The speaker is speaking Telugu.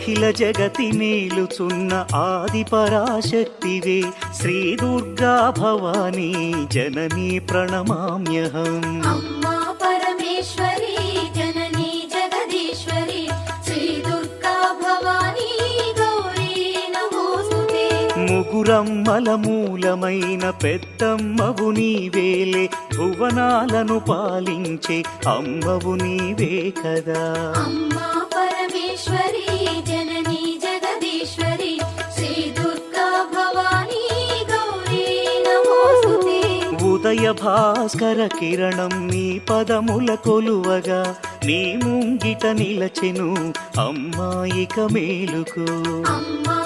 అఖిల జగతి మేలుచున్న ఆది పరాశక్తివే శ్రీ దుర్గా భవానీ జననీ ప్రణమామ్యహం. అమ్మా పరమేశ్వరి జననీ జగదీశ్వరి శ్రీ దుర్గా భవానీ గౌరీ నమోస్తుతే. ముగురమ్మల మూలమైన పెద్దమ్మవు నీవేలే భువనాలను పాలించే అమ్మవు నీవే కదా. అమ్మా పరమేశ్వరి జననీ జగదీశ్వరి శ్రీ దుర్గా భవానీ గౌరీ నమోస్తుతే. ఉదయ భాస్కర కిరణం నీ పదముల కొలువగా నీ ముంగిట నిలచెను అమ్మాయిక మేలుకు. అమ్మా